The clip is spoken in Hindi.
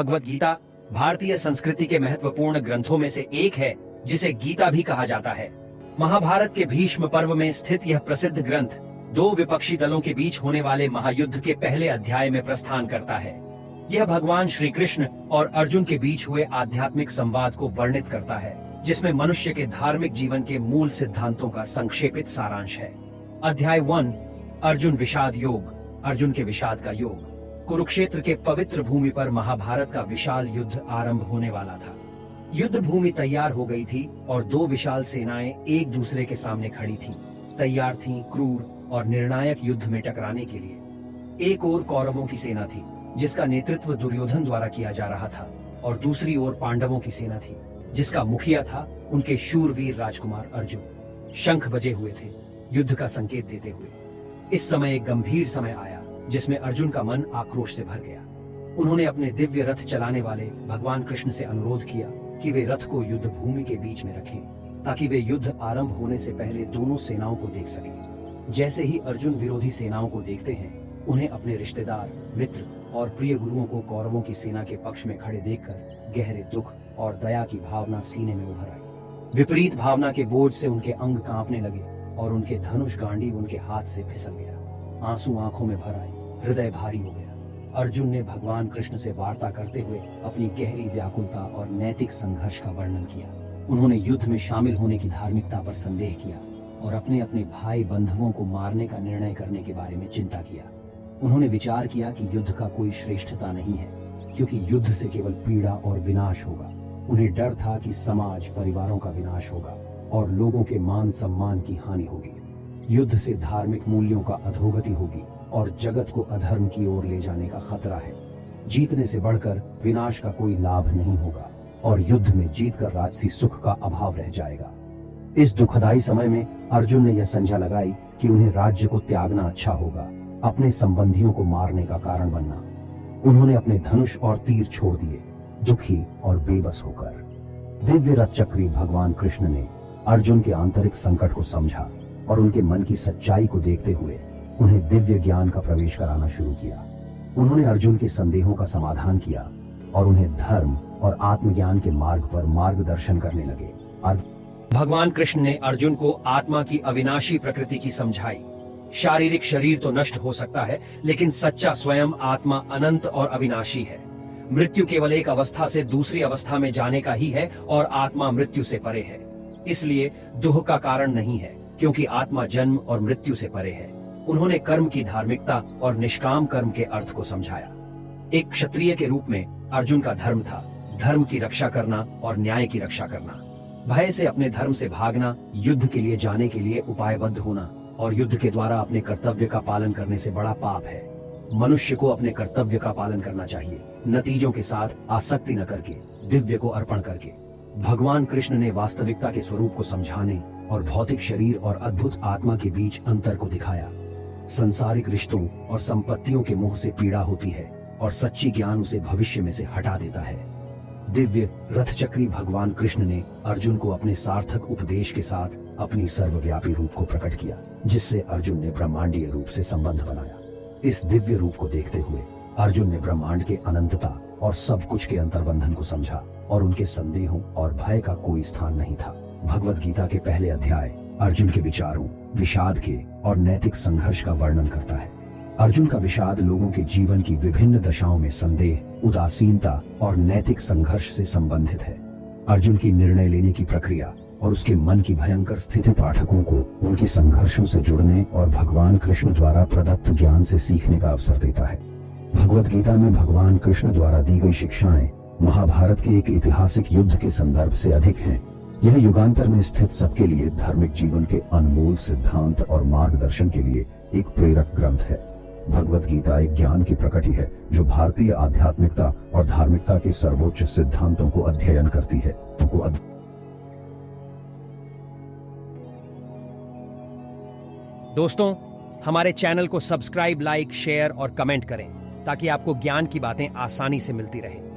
भगवत गीता भारतीय संस्कृति के महत्वपूर्ण ग्रंथों में से एक है, जिसे गीता भी कहा जाता है। महाभारत के भीष्म पर्व में स्थित यह प्रसिद्ध ग्रंथ दो विपक्षी दलों के बीच होने वाले महायुद्ध के पहले अध्याय में प्रस्थान करता है। यह भगवान श्री कृष्ण और अर्जुन के बीच हुए आध्यात्मिक संवाद को वर्णित करता है, जिसमें मनुष्य के धार्मिक जीवन के मूल सिद्धांतों का संक्षेपित सारांश है। अध्याय 1 अर्जुन विषाद योग, अर्जुन के विषाद का योग। कुरुक्षेत्र के पवित्र भूमि पर महाभारत का विशाल युद्ध आरंभ होने वाला था। युद्ध भूमि तैयार हो गई थी और दो विशाल सेनाएं एक दूसरे के सामने खड़ी थीं, तैयार थीं क्रूर और निर्णायक युद्ध में टकराने के लिए। एक ओर कौरवों की सेना थी, जिसका नेतृत्व दुर्योधन द्वारा किया जा रहा था, और दूसरी ओर पांडवों की सेना थी, जिसका मुखिया था उनके शूरवीर राजकुमार अर्जुन। शंख बजे हुए थे, युद्ध का संकेत देते हुए। इस समय एक गंभीर समय आया, जिसमें अर्जुन का मन आक्रोश से भर गया। उन्होंने अपने दिव्य रथ चलाने वाले भगवान कृष्ण से अनुरोध किया कि वे रथ को युद्ध भूमि के बीच में रखें, ताकि वे युद्ध आरंभ होने से पहले दोनों सेनाओं को देख सकें। जैसे ही अर्जुन विरोधी सेनाओं को देखते हैं, उन्हें अपने रिश्तेदार, मित्र और प्रिय गुरुओं को कौरवों की सेना के पक्ष में खड़े देखकर गहरे दुख और दया की भावना सीने में उभर आई। विपरीत भावना के बोझ से उनके अंग कांपने लगे और उनके धनुष गांडीव उनके हाथ से फिसल गया। आंसू आंखों में भर आए, हृदय भारी हो गया। अर्जुन ने भगवान कृष्ण से वार्ता करते हुए अपनी गहरी व्याकुलता और नैतिक संघर्ष का वर्णन किया। उन्होंने युद्ध में शामिल होने की धार्मिकता पर संदेह किया और अपने अपने भाई बंधुओं को मारने का निर्णय करने के बारे में चिंता किया। उन्होंने विचार किया कि युद्ध का कोई श्रेष्ठता नहीं है, क्योंकि युद्ध से केवल पीड़ा और विनाश होगा। उन्हें डर था कि समाज, परिवारों का विनाश होगा और लोगों के मान सम्मान की हानि होगी। युद्ध से धार्मिक मूल्यों का अधोगति होगी और जगत को अधर्म की ओर ले जाने का खतरा है। जीतने से बढ़कर विनाश का कोई लाभ नहीं होगा और युद्ध में जीतकर राजसी सुख का अभाव रह जाएगा। इस दुखदायी समय में अर्जुन ने यह संज्ञा लगाई कि उन्हें राज्य को त्यागना अच्छा होगा, अपने संबंधियों को मारने का कारण बनना। उन्होंने अपने धनुष और तीर छोड़ दिए, दुखी और बेबस होकर। दिव्य रथ चक्री भगवान कृष्ण ने अर्जुन के आंतरिक संकट को समझा और उनके मन की सच्चाई को देखते हुए उन्हें दिव्य ज्ञान का प्रवेश कराना शुरू किया। उन्होंने अर्जुन के संदेहों का समाधान किया और उन्हें धर्म और आत्मज्ञान के मार्ग पर मार्गदर्शन करने लगे। भगवान कृष्ण ने अर्जुन को आत्मा की अविनाशी प्रकृति की समझाई। शारीरिक शरीर तो नष्ट हो सकता है, लेकिन सच्चा स्वयं आत्मा अनंत और अविनाशी है। मृत्यु केवल एक अवस्था से दूसरी अवस्था में जाने का ही है और आत्मा मृत्यु से परे है। इसलिए दुख का कारण नहीं है, क्योंकि आत्मा जन्म और मृत्यु से परे है। उन्होंने कर्म की धार्मिकता और निष्काम कर्म के अर्थ को समझाया। एक क्षत्रिय के रूप में अर्जुन का धर्म था धर्म की रक्षा करना और न्याय की रक्षा करना। भय से अपने धर्म से भागना, युद्ध के लिए जाने के लिए उपायबद्ध होना और युद्ध के द्वारा अपने कर्तव्य का पालन करने से बड़ा पाप है। मनुष्य को अपने कर्तव्य का पालन करना चाहिए, नतीजों के साथ आसक्ति न करके, दिव्य को अर्पण करके। भगवान कृष्ण ने वास्तविकता के स्वरूप को समझाने और भौतिक शरीर और अद्भुत आत्मा के बीच अंतर को दिखाया। संसारिक रिश्तों और संपत्तियों के मोह से पीड़ा होती है और सच्ची ज्ञान उसे भविष्य में से हटा देता है। दिव्य रथ चक्री भगवान कृष्ण ने अर्जुन को अपने सार्थक उपदेश के साथ अपनी सर्वव्यापी रूप को प्रकट किया, जिससे अर्जुन ने ब्रह्मांडीय रूप से संबंध बनाया। इस दिव्य रूप को देखते हुए अर्जुन ने ब्रह्मांड के अनंतता और सब कुछ के अंतर्बंधन को समझा और उनके संदेहों और भय का कोई स्थान नहीं था। भगवत गीता के पहले अध्याय अर्जुन के विचारों, विषाद के और नैतिक संघर्ष का वर्णन करता है। अर्जुन का विषाद लोगों के जीवन की विभिन्न दशाओं में संदेह, उदासीनता और नैतिक संघर्ष से संबंधित है। अर्जुन की निर्णय लेने की प्रक्रिया और उसके मन की भयंकर स्थिति पाठकों को उनकी संघर्षों से जुड़ने और भगवान कृष्ण द्वारा प्रदत्त ज्ञान से सीखने का अवसर देता है। भगवत गीता में भगवान कृष्ण द्वारा दी गई शिक्षाएं महाभारत के एक ऐतिहासिक युद्ध के संदर्भ से अधिक हैं। यह युगांतर में स्थित सबके लिए धार्मिक जीवन के अनमोल सिद्धांत और मार्गदर्शन के लिए एक प्रेरक ग्रंथ है। भगवत गीता एक ज्ञान की प्रकृति है जो भारतीय आध्यात्मिकता और धार्मिकता के सर्वोच्च सिद्धांतों को अध्ययन करती है। दोस्तों, हमारे चैनल को सब्सक्राइब, लाइक, शेयर और कमेंट करें, ताकि आपको ज्ञान की बातें आसानी से मिलती रहें।